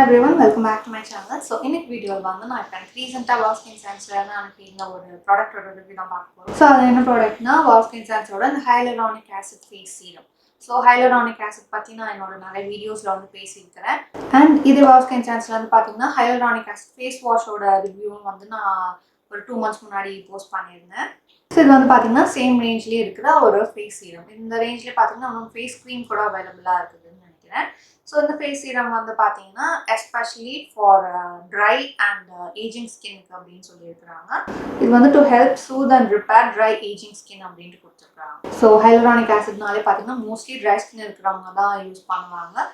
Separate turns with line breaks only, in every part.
everyone, welcome back to my channel. So in this video வந்து நான் இப்போ ரீசெண்டாக WOW Skin Scienceல அனுப்பியிருந்த ஒரு ப்ராடக்டோட ரிவ்யூ தான் பார்க்க போகிறோம். ஸோ அது என்ன ப்ராடக்ட்னா WOW Skin Scienceோட இந்த hyaluronic acid face serum. So hyaluronic acid பற்றி நான் என்னோட நிறைய வீடியோஸில் வந்து பேசியிருக்கிறேன். அண்ட் இது WOW Skin Scienceல வந்து பார்த்தீங்கன்னா ஹைலரானிக் ஆசிட் ஃபேஸ் வாஷோட ரிவ்யூவும் வந்து நான் ஒரு 2 months முன்னாடி போஸ்ட் பண்ணியிருந்தேன். ஸோ இது வந்து பார்த்தீங்கன்னா சேம் ரேஞ்ச்லேயே இருக்கிற ஒரு ஃபேஸ் சீரம். இந்த ரேஞ்ச்லேயே பார்த்தீங்கன்னா இன்னும் ஃபேஸ் க்ரீம் கூட அவைலபிளாக இருக்குதுன்னு நினைக்கிறேன். ஸோ இந்த ஃபேஸ் சீரம் வந்து பார்த்தீங்கன்னா especially for dry and aging ஸ்கின்க்கு அப்படின்னு சொல்லியிருக்கிறாங்க. இது வந்து to help soothe and repair dry aging skin அப்படின்ட்டு கொடுத்துருக்குறாங்க. ஸோ ஹைலரானிக் ஆசிட்னாலே பார்த்தீங்கன்னா மோஸ்ட்லி ட்ரை ஸ்கின் இருக்கிறவங்க தான் யூஸ் பண்ணுவாங்க.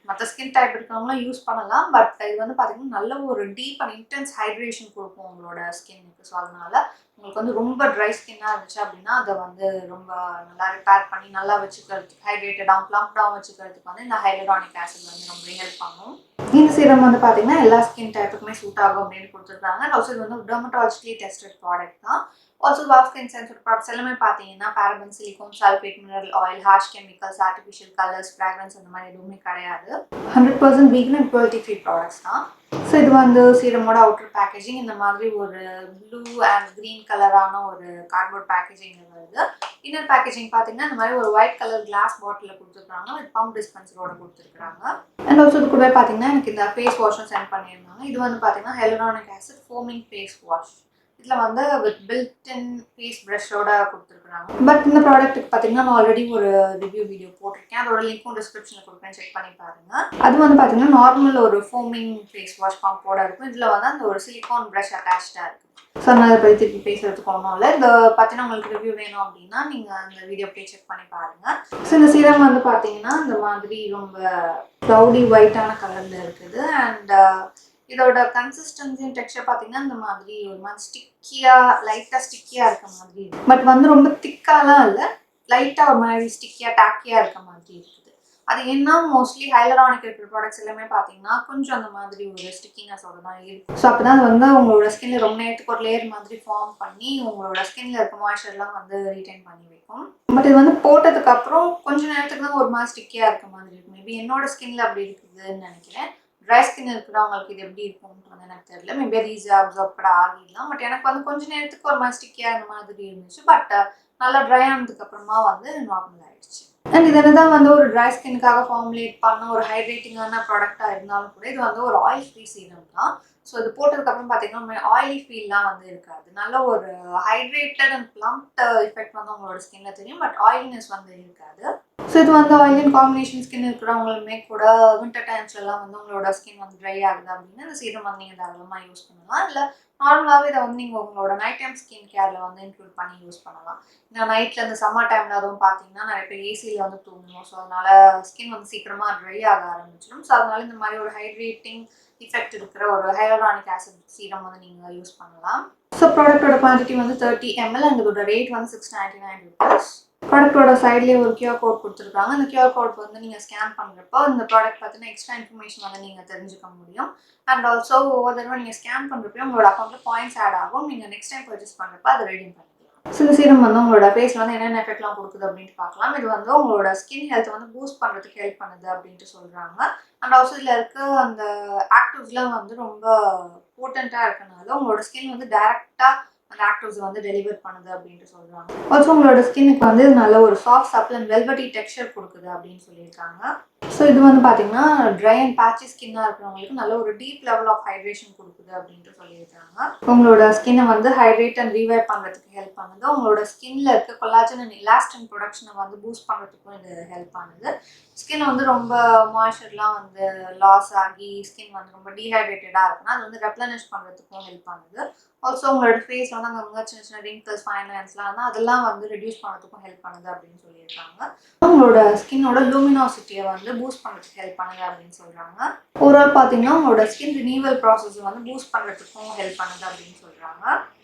மற்ற ஸ்கின் டைப் இருக்கிறவங்களாம் யூஸ் பண்ணலாம். பட் இது வந்து பார்த்தீங்கன்னா நல்ல ஒரு டீப் அண்ட் இன்டென்ஸ் ஹைட்ரேஷன் கொடுக்கும் உங்களோட ஸ்கின்னுக்கு. ஸோ அதனால உங்களுக்கு வந்து ரொம்ப ட்ரை ஸ்கின்னாக இருந்துச்சு அப்படின்னா அதை வந்து ரொம்ப நல்லா ரிப்பேர் பண்ணி நல்லா வச்சுக்கிறதுக்கு ஹைட்ரேட்டடாகவும் ப்ளம்ப்டாகவும் வச்சுக்கிறதுக்கு வந்து இந்த ஹைலரானிக் ஆசிட் வந்து ரொம்ப ஹெல்ப் பண்ணும். இந்த சீரம் வந்து பார்த்தீங்கன்னா எல்லா ஸ்கின் டைப்புக்குமே சூட் ஆகும் அப்படின்னு கொடுத்துருக்காங்க. ஆல்சோ இது வந்து டெர்மட்டாலஜிக்கலி டெஸ்டட் ப்ராடக்ட் தான். Also WOW Skin Science products எல்லாமே பார்த்தீங்கன்னா paraben, silicone, sulphate, mineral oil, harsh chemicals, artificial colours, fragrance அந்த மாதிரி எதுவுமே கிடையாது. 100% vegan and quality free products தான். ஸோ இது வந்து சீரமோட அவுட்டர் பேக்கேஜிங் இந்த மாதிரி ஒரு ப்ளூ அண்ட் க்ரீன் கலரான ஒரு கார்ட்போர்ட் பேக்கேஜிங் வருது. இன்னர் பேக்கேஜிங் பார்த்தீங்கன்னா இந்த மாதிரி ஒரு ஒயிட் கலர் கிளாஸ் பாட்டிலில் கொடுத்துருக்காங்க. வித் பம்ப் டிஸ்பென்சரோட கொடுத்துருக்காங்க. அண்ட் ஆல்சோ இது கூட பார்த்தீங்கன்னா எனக்கு இந்த ஃபேஸ் வாஷும் சென்ட் பண்ணியிருந்தாங்க. இது வந்து பார்த்தீங்கன்னா hyaluronic acid foaming face wash. இதில் வந்து வித் பில்ட்-இன் ஃபேஸ் ப்ரஷோட கொடுத்துருக்குறாங்க. பட் இந்த ப்ராடக்ட்டுக்கு பார்த்தீங்கன்னா நான் ஆல்ரெடி ஒரு ரிவ்யூ வீடியோ போட்டிருக்கேன். அதோட லிங்க்கும் டிஸ்கிரிப்ஷனில் கொடுப்பேன், செக் பண்ணி பாருங்க. அது வந்து பார்த்தீங்கன்னா நார்மல் ஒரு ஃபோமிங் ஃபேஸ் வாஷ் பம்போட இருக்கும். இதில் வந்து அந்த ஒரு சிலிகான் ப்ரஷ் அட்டாச்சாக இருக்குது. ஸோ நான் அதை பற்றி திருப்பி பேசுறதுக்கு ஒன்றும் இல்லை. இந்த பார்த்தீங்கன்னா உங்களுக்கு ரிவ்யூ வேணும் அப்படின்னா நீங்கள் அந்த வீடியோ போய் செக் பண்ணி பாருங்கள். ஸோ இந்த சீரம் வந்து பார்த்தீங்கன்னா இந்த மாதிரி ரொம்ப க்ளவுடி ஒயிட்டான கலரில் இருக்குது. அண்ட் இதோட கன்சிஸ்டன்சி டெக்ஸ்சர் பார்த்தீங்கன்னா இந்த மாதிரி ஒரு மாதிரி ஸ்டிக்கியாக லைட்டாக ஸ்டிக்கியாக இருக்க மாதிரி. பட் வந்து ரொம்ப திக்காலாம் இல்லை, லைட்டாக ஒரு மாதிரி ஸ்டிக்கியாக டாக்கியாக இருக்க மாதிரி இருக்குது. அது என்ன மோஸ்ட்லி ஹைலரானிக் இருக்கிற ப்ராடக்ட்ஸ் எல்லாமே பார்த்தீங்கன்னா கொஞ்சம் அந்த மாதிரி ஒரு ஸ்டிக்கினஸோட தான் இருக்குது. ஸோ அப்போ தான் அது வந்து உங்களோட ஸ்கின்ல ரொம்ப நேரத்துக்கு ஒரு லேயர் மாதிரி ஃபார்ம் பண்ணி உங்களோட ஸ்கின்ல இருக்க மாய்ஸ்சர்லாம் வந்து ரீடைன் பண்ணி வைக்கும். பட் இது வந்து போட்டதுக்கப்புறம் கொஞ்சம் நேரத்துக்கு தான் ஒரு மாதிரி ஸ்டிக்கியாக இருக்க மாதிரி இருக்கும். மேபி என்னோட ஸ்கின்ல அப்படி இருக்குதுன்னு நினைக்கிறேன். ட்ரை ஸ்கின் இருக்கிறவங்களுக்கு இது எப்படி இருக்கும்னு எனக்கு தெரியல. மேபி அது ஈஸியாக அப்சர்வ் ஆகிடலாம். பட் எனக்கு வந்து கொஞ்சம் நேரத்துக்கு ஒரு மாதிரி ஸ்டிக்கியாக இந்த மாதிரி இருந்துச்சு. பட் நல்லா ட்ரை ஆனதுக்கு அப்புறமா வந்து நார்மல் ஆயிடுச்சு. அண்ட் இது தான் வந்து ஒரு ட்ரை ஸ்கின்னுக்காக ஃபார்முலேட் பண்ண ஒரு ஹைட்ரேட்டிங்கான ப்ராடக்டாக இருந்தாலும் கூட இது வந்து ஒரு ஆயில் ஃப்ரீ சீரம் தான். ஸோ இது போட்டதுக்கப்புறம் பார்த்தீங்கன்னா ஆயிலி ஃபீல்லாம் வந்து இருக்காது. நல்ல ஒரு ஹைட்ரேட்டட் அண்ட் ப்ளம்ப்ட் எஃபெக்ட் வந்து உங்களோட ஸ்கின்ல தெரியும். பட் ஆயிலினஸ் வந்து இருக்காது. ஸோ இது வந்து ஆயிலின் காம்பினேஷன் ஸ்கின் இருக்கிறவங்களுமே கூட வின்டர் டைம்ஸ்லாம் வந்து உங்களோட ஸ்கின் வந்து ட்ரை ஆகுது அப்படின்னா இந்த சீரம் வந்து நீங்கள் தாராளமாக யூஸ் பண்ணலாம். இல்லை நார்மலாகவே இதை வந்து நீங்கள் உங்களோட நைட் டைம் ஸ்கின் கேரில் வந்து இன்க்ளூட் பண்ணி யூஸ் பண்ணலாம். இந்த நைட்டில் இந்த சம்மர் டைமில் அதுவும் பார்த்தீங்கன்னா நிறைய பேர் ஏசியில் வந்து தூங்கணும். ஸோ அதனால ஸ்கின் வந்து சீக்கிரமாக ட்ரை ஆக ஆரம்பிச்சிடும். ஸோ அதனால இந்த மாதிரி ஒரு ஹைட்ரேட்டிங் எஃபெக்ட் இருக்கிற ஒரு ஹைலரானிக் ஆசிட் சீரம் வந்து நீங்கள் யூஸ் பண்ணலாம். ஸோ ப்ராடக்டோட குவான்டிட்டி வந்து 30 ml அண்ட் இதோட ரேட் வந்து 699 rupees. ப்ராடக்டோட சைட்லேயே ஒரு QR கோட் கொடுத்துருக்காங்க. அந்த QR கோட் வந்து நீங்கள் ஸ்கேன் பண்ணுறப்போ இந்த ப்ராடக்ட் பார்த்தீங்கன்னா எக்ஸ்ட்ரா இன்ஃபர்மேஷன் வந்து நீங்கள் தெரிஞ்சுக்க முடியும். அண்ட் ஆல்சோ ஒவ்வொரு தடவை நீங்கள் ஸ்கேன் பண்ணுறப்போ உங்களோட அக்கௌண்ட்டில் பாயிண்ட்ஸ் ஆட் ஆகும். நீங்கள் நெக்ஸ்ட் டைம் பர்ச்சேஸ் பண்ணுறப்போ அதை ரெடீம் பண்ணிக்கலாம். ஸோ இந்த சீரம் வந்து உங்களோட ஃபேஸில் வந்து என்னென்ன எஃபெக்ட்லாம் கொடுக்குது அப்படின்ட்டு பார்க்கலாம். இது வந்து உங்களோட ஸ்கின் ஹெல்த் வந்து பூஸ்ட் பண்ணுறதுக்கு ஹெல்ப் பண்ணுது அப்படின்ட்டு சொல்கிறாங்க. அண்ட் ஆல்சோ இதில் இருக்க அந்த ஆக்டிவ்ஸ்லாம் வந்து ரொம்ப போட்டண்ட்டாக இருக்கனால உங்களோட ஸ்கின் வந்து டைரெக்டாக அந்த ஆக்டிவ்ஸ் வந்து டெலிவர் பண்ணுது அப்படின்ட்டு சொல்கிறாங்க. ஆல்சோ உங்களோட ஸ்கின்னுக்கு வந்து நல்ல ஒரு சாஃப்ட் சப்பிள் அண்ட் வெல்வெட்டி டெக்ஸ்சர் கொடுக்குது அப்படின்னு சொல்லியிருக்காங்க. ஸோ இது வந்து பார்த்தீங்கன்னா ட்ரை அண்ட் பேட்சி ஸ்கின்னாக இருக்கிறவங்களுக்கு நல்ல ஒரு டீப் லெவல் ஆஃப் ஹைட்ரேஷன் கொடுக்குது அப்படின்ட்டு சொல்லியிருக்காங்க. உங்களோட ஸ்கின்னை வந்து ஹைட்ரேட் அண்ட் ரீவைவ் பண்ணுறதுக்கு ஹெல்ப் பண்ணுது. உங்களோட ஸ்கின்ல இருக்க கொலாஜன் அண்ட் எலாஸ்டின் ப்ரொடக்ஷனை வந்து பூஸ்ட் பண்ணுறதுக்கும் இது ஹெல்ப் பண்ணுது. ஸ்கின் வந்து ரொம்ப மாய்ஸ்சர்லாம் வந்து லாஸ் ஆகி ஸ்கின் வந்து ரொம்ப டீஹைட்ரேட்டடாக இருக்குன்னா அது வந்து ரெப்ளனிஷ் பண்ணுறதுக்கும் ஹெல்ப் பண்ணுது. ஆல்சோ உங்களோட ஃபேஸில் வந்து அங்கே சின்ன சின்ன ரிங்கிள்ஸ் ஃபைன் லைன்ஸ்லாம் இருந்தால் அதெல்லாம் வந்து ரெடியூஸ் பண்ணுறதுக்கும் ஹெல்ப் பண்ணுது அப்படின்னு சொல்லியிருக்காங்க. உங்களோட ஸ்கின்னோட லூமினாசிட்டியை வந்து பூஸ்ட் பண்ணுறதுக்கு ஹெல்ப் பண்ணுது அப்படின்னு சொல்கிறாங்க. ஓவரால் பார்த்தீங்கன்னா உங்களோட ஸ்கின் ரினியூவல் ப்ராசஸ் வந்து பூஸ்ட் பண்ணுறதுக்கும் ஹெல்ப் பண்ணுது அப்படின்னு சொல்கிறாங்க.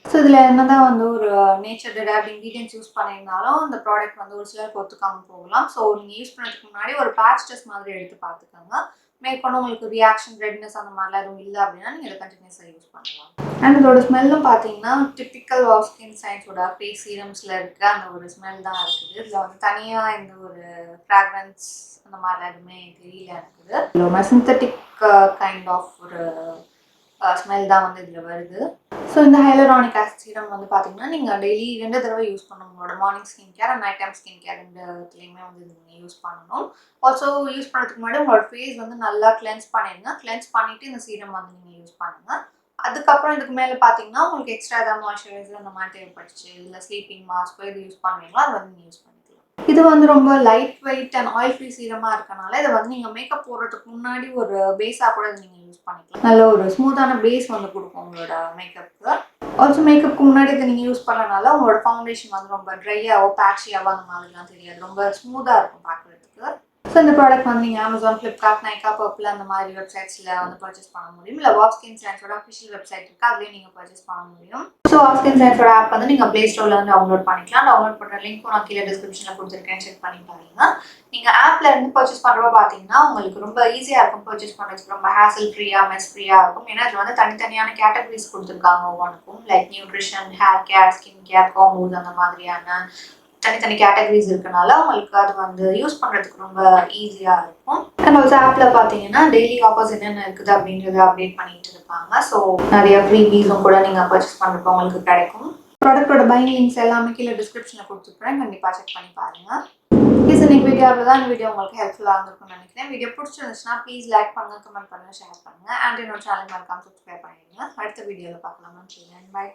ஸோ இதில் என்னதான் வந்து ஒரு நேச்சர் டெரைவ்ட் இன்க்ரீடியன்ஸ் யூஸ் பண்ணியிருந்தாலும் இந்த ப்ராடக்ட் வந்து ஒரு சிலருக்கு ஒத்துக்காமல் போகலாம். ஸோ நீங்கள் யூஸ் பண்ணுறதுக்கு முன்னாடி ஒரு பேட்ச் டெஸ்ட் மாதிரி எடுத்து பார்த்துக்கோங்க. மேற்கொண்டு உங்களுக்கு ரியாக்ஷன் ரெட்னஸ் அந்த மாதிரிலாம் எதுவும் இல்லை அப்படின்னா நீங்கள் இதை கண்டினியூஸாக யூஸ் பண்ணலாம். அண்ட் இதோட ஸ்மெல்லும் பார்த்தீங்கன்னா டிப்பிக்கல் ஆஃப் ஸ்கின் சயின்ஸோட ஃபேஸ் சீரம்ஸில் இருக்க அந்த ஒரு ஸ்மெல் தான் இருக்குது. இதில் வந்து தனியாக இந்த ஒரு ஃப்ராக்ரன்ஸ் அந்த மாதிரிலாம் எதுவுமே தெரியல இருக்குது. ஒரு சிந்தட்டிக் கைண்ட் ஆஃப் ஒரு ஸ்மெல் தான் வந்து இதில் வருது. ஸோ இந்த ஹைலரானிக் ஆசிட் சீரம் வந்து பார்த்தீங்கன்னா நீங்கள் டெய்லி 2 தடவை யூஸ் பண்ணணும். உங்களோட morning skin care and night time skin care ரெண்டுத்துலேயுமே வந்து இது நீங்கள் யூஸ் பண்ணணும். ஆல்சோ யூஸ் பண்ணுறதுக்கு முன்னாடி உங்களோட ஃபேஸ் வந்து நல்லா கிளென்ஸ் பண்ணிடுங்க. கிளென்ஸ் பண்ணிவிட்டு இந்த சீரம் வந்து நீங்கள் யூஸ் பண்ணுங்கள். அதுக்கப்புறம் இதுக்கு மேலே பார்த்தீங்கன்னா உங்களுக்கு எக்ஸ்ட்ரா ஏதாவது மாய்ஸ்சரைசர் அந்த மாதிரி தேவைப்பட்டுச்சு, இல்லை ஸ்லீப்பிங் மாஸ்க்கோ இது யூஸ் பண்ணுவீங்களோ அது வந்து நீங்கள் யூஸ் பண்ணிக்கலாம். இது வந்து ரொம்ப light weight and oil free சீரமாக இருக்கனால இதை வந்து நீங்கள் மேக்கப் போடுறதுக்கு முன்னாடி ஒரு பேஸாக கூட இதை நீங்கள் யூஸ் பண்ணிக்கலாம். நல்ல ஒரு ஸ்மூத்தான பேஸ் வந்து கொடுக்கும் உங்களோட மேக்கப்புக்கு. ஆல்சோ மேக்கப்புக்கு முன்னாடி இதை நீங்கள் யூஸ் பண்ணனால உங்களோட ஃபவுண்டேஷன் வந்து ரொம்ப ட்ரையாவோ பேட்சியாவோ அந்த மாதிரிலாம் தெரியாது. ரொம்ப ஸ்மூத்தாக இருக்கும் பார்க்குறதுக்கு. ஸோ இந்த ப்ராடக்ட் வந்து நீங்கள் அமேசான், ஃப்ளிப்கார்ட், நைக்கா, பர்பிள் அந்த மாதிரி வெப்சைட்ஸில் வந்து பர்ச்சேஸ் பண்ண முடியும். இல்லை WOW ஸ்கின் சயின்ஸோட அஃபிஷியல் வெப்சைட் இருக்குது, அதுலேயும் நீங்கள் பர்ச்சேஸ் பண்ண முடியும். ஸோ WOW ஸ்கின் சயின்ஸோட ஆப் வந்து நீங்கள் ப்ளே ஸ்டோரில் வந்து டவுன்லோட் பண்ணிக்கலாம். டவுன்லோட் பண்ணுற லிங்க்கும் நான் கீழே டிஸ்கிரிப்ஷனில் கொடுத்துருக்கேன், செக் பண்ணி பாருங்க. நீங்கள் ஆப்பில் இருந்து பர்ச்சேஸ் பண்ணுறப்ப பார்த்தீங்கன்னா உங்களுக்கு ரொம்ப ஈஸியாக இருக்கும் பர்ச்சேஸ் பண்ணுறதுக்கு. ரொம்ப ஹேசல் ஃப்ரீயாக, மெஸ் ஃப்ரீயாக இருக்கும். ஏன்னா இதில் வந்து தனித்தனியான கேட்டகரிஸ் கொடுத்துருக்காங்க ஒவ்வொன்றுக்கும். Like nutrition, hair care, skin care, combos அந்த மாதிரியான தனித்தனி கேட்டகரிஸ் இருக்கனால உங்களுக்கு அது வந்து யூஸ் பண்ணுறதுக்கு ரொம்ப ஈஸியாக இருக்கும். அண்ட் ஆல்சோ ஆப்பில் பார்த்தீங்கன்னா டெய்லி ஆஃபர்ஸ் என்னென்ன இருக்குது அப்படின்றத அப்டேட் பண்ணிட்டு இருப்பாங்க. ஸோ நிறைய ஃப்ரீபீஸும் கூட நீங்கள் பர்ச்சேஸ் பண்ணுறப்ப உங்களுக்கு கிடைக்கும். ப்ராடக்டோட பையிங் லிங்க்ஸ் எல்லாமே கீழே டிஸ்கிரிப்ஷனில் கொடுத்துருக்குறேன், கண்டிப்பாக செக் பண்ணி பாருங்கள். ப்ளீஸ் இன்னைக்கு வீடியோவில் தான் இந்த வீடியோ உங்களுக்கு ஹெல்ப்ஃபுல்லாக இருந்திருக்கும்னு நினைக்கிறேன். வீடியோ பிடிச்சிருந்துச்சுன்னா ப்ளீஸ் லைக் பண்ணுங்கள், கமெண்ட் பண்ணுங்கள், ஷேர் பண்ணுங்கள். அண்ட் என்னோட சேனல் மறக்காம சப்ஸ்கிரைப் பண்ணிடுங்க. அடுத்த வீடியோவில் பார்க்கலாம். பாய்.